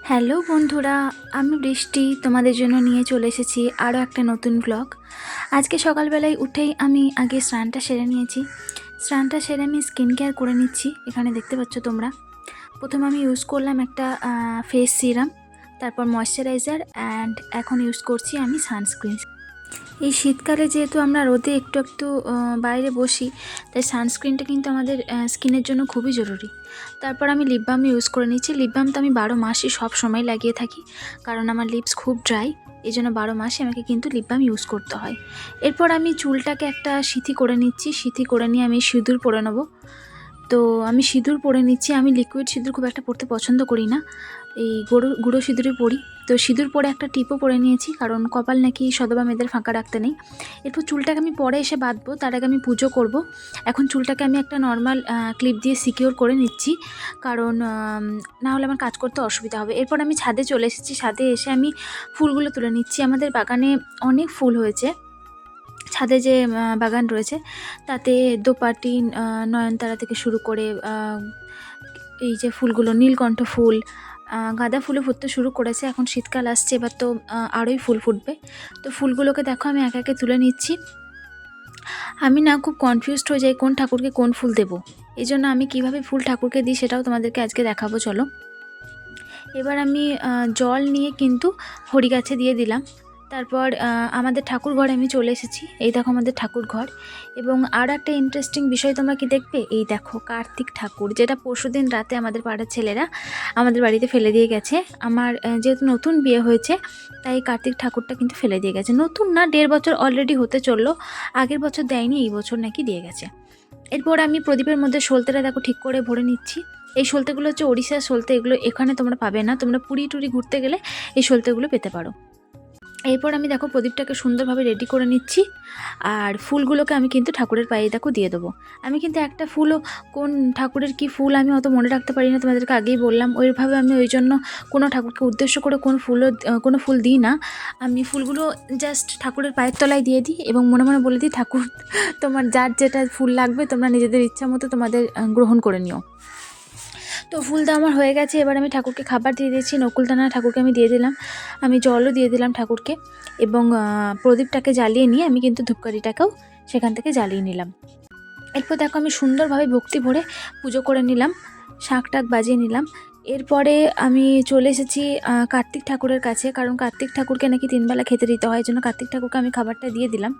Hello বন্ধুরা, আমি বৃষ্টি তোমাদের জন্য নিয়ে চলে এসেছি আরও একটা নতুন ব্লগ। আজকে সকালবেলায় উঠেই আমি আগে স্নানটা সেরে নিয়েছি। স্নানটা সেরে আমি স্কিন কেয়ার করে নিচ্ছি। এখানে দেখতে পাচ্ছ তোমরা, প্রথমে আমি ইউজ করলাম একটা ফেস সিরাম, তারপর ময়শ্চারাইজার অ্যান্ড এখন ইউজ করছি আমি সানস্ক্রিন। এই শীতকালে যেহেতু আমরা রোদে একটু একটু বাইরে বসি, তাই সানস্ক্রিনটা কিন্তু আমাদের স্কিনের জন্য খুবই জরুরি। তারপর আমি লিপ বাম ইউজ করে নিচ্ছি। লিপ বাম তো আমি 12 মাসই সব সময় লাগিয়ে থাকি, কারণ আমার লিপস খুব ড্রাই। এই জন্য 12 মাসে আমাকে কিন্তু লিপ বাম ইউজ করতে হয়। এরপর আমি চুলটাকে একটা সিঁথি করে নিচ্ছি। সিঁথি করে নিয়ে আমি সিঁদুর পরে নেবো। তো আমি সিঁদুর পরে নিচ্ছি। আমি লিকুইড সিঁদুর খুব একটা পরতে পছন্দ করি না, এই গুঁড়ো সিঁদুরই পরি। তো সিঁদুর পরে একটা টিপও পরে নিয়েছি, কারণ কপাল নাকি সধবা মেয়েদের ফাঁকা রাখতে নেই। এরপর চুলটাকে আমি পরে এসে বাঁধবো, তার আগে আমি পুজো করব। এখন চুলটাকে আমি একটা নর্মাল ক্লিপ দিয়ে সিকিওর করে নিচ্ছি, কারণ না হলে আমার কাজ করতে অসুবিধা হবে। এরপর আমি ছাদে চলে এসেছি। ছাদে এসে আমি ফুলগুলো তুলে নিচ্ছি। আমাদের বাগানে অনেক ফুল হয়েছে। ছাদে যে বাগান রয়েছে তাতে দোপাটি, নয়নতারা থেকে শুরু করে এই যে ফুলগুলো, নীলকণ্ঠ ফুল, গাঁদা ফুলে ফুটতে শুরু করেছে। এখন শীতকাল আসছে, এবার তো আরোই ফুল ফুটবে। তো ফুলগুলোকে দেখো আমি একে একে তুলে নিচ্ছি। আমি না খুব কনফিউজড হয়ে যাই কোন ঠাকুরকে কোন ফুল দেবো। এই জন্য আমি কীভাবে ফুল ঠাকুরকে দিই সেটাও তোমাদেরকে আজকে দেখাবো, চলো। এবার আমি জল নিয়ে কিন্তু হরি গাছে দিয়ে দিলাম। তারপর আমাদের ঠাকুর ঘরে আমি চলে এসেছি। এই দেখো আমাদের ঠাকুর ঘর। এবং আর একটা ইন্টারেস্টিং বিষয় তোমরা কি দেখবে, এই দেখো কার্তিক ঠাকুর, যেটা পরশুদিন রাতে আমাদের পাড়ার ছেলেরা আমাদের বাড়িতে ফেলে দিয়ে গেছে। আমার যেহেতু নতুন বিয়ে হয়েছে, তাই কার্তিক ঠাকুরটা কিন্তু ফেলে দিয়ে গেছে। নতুন না, 1.5 বছর অলরেডি হতে চললো। আগের বছর দেয়নি, এই বছর নাকি দিয়ে গেছে। এরপর আমি প্রদীপের মধ্যে সলতেটা দেখো ঠিক করে ভরে নিচ্ছি। এই সলতেগুলো হচ্ছে ওড়িশার সলতে, এগুলো এখানে তোমরা পাবে না। তোমরা পুরী টুরি ঘুরতে গেলে এই সলতেগুলো পেতে পারো। এরপর আমি দেখো প্রদীপটাকে সুন্দরভাবে রেডি করে নিচ্ছি। আর ফুলগুলোকে আমি কিন্তু ঠাকুরের পায়ে দেখো দিয়ে দেবো। আমি কিন্তু একটা ফুলও কোন ঠাকুরের কি ফুল আমি অত মনে রাখতে পারি না, তোমাদেরকে আগেই বললাম। ওইভাবে আমি ওই জন্য কোনো ঠাকুরকে উদ্দেশ্য করে কোনো ফুল দিই না। আমি ফুলগুলো জাস্ট ঠাকুরের পায়ের তলায় দিয়ে দিই এবং মনে মনে বলে দিই, ঠাকুর তোমার যার যেটা ফুল লাগবে তোমরা নিজেদের ইচ্ছা মতো তোমাদের গ্রহণ করে নিও। তো ফুল দেওয়া আমার হয়ে গেছে। এবার আমি ঠাকুরকে খাবার দিয়ে দিয়েছি। নকুলদানা ঠাকুরকে আমি দিয়ে দিলাম, আমি জলও দিয়ে দিলাম ঠাকুরকে। এবং প্রদীপটাকে জ্বালিয়ে নিয়ে আমি কিন্তু ধূপকাঠিটাকেও সেখান থেকে জ্বালিয়ে নিলাম। এরপর দেখো আমি সুন্দরভাবে ভক্তি ভরে পুজো করে নিলাম, শাঁখ টাক বাজিয়ে নিলাম। এরপরে আমি চলে এসেছি কার্তিক ঠাকুরের কাছে, কারণ কার্তিক ঠাকুরকে নাকি 3 বেলা খেতে দিতে হয়। এই জন্য কার্তিক ঠাকুরকে আমি খাবারটা দিয়ে দিলাম।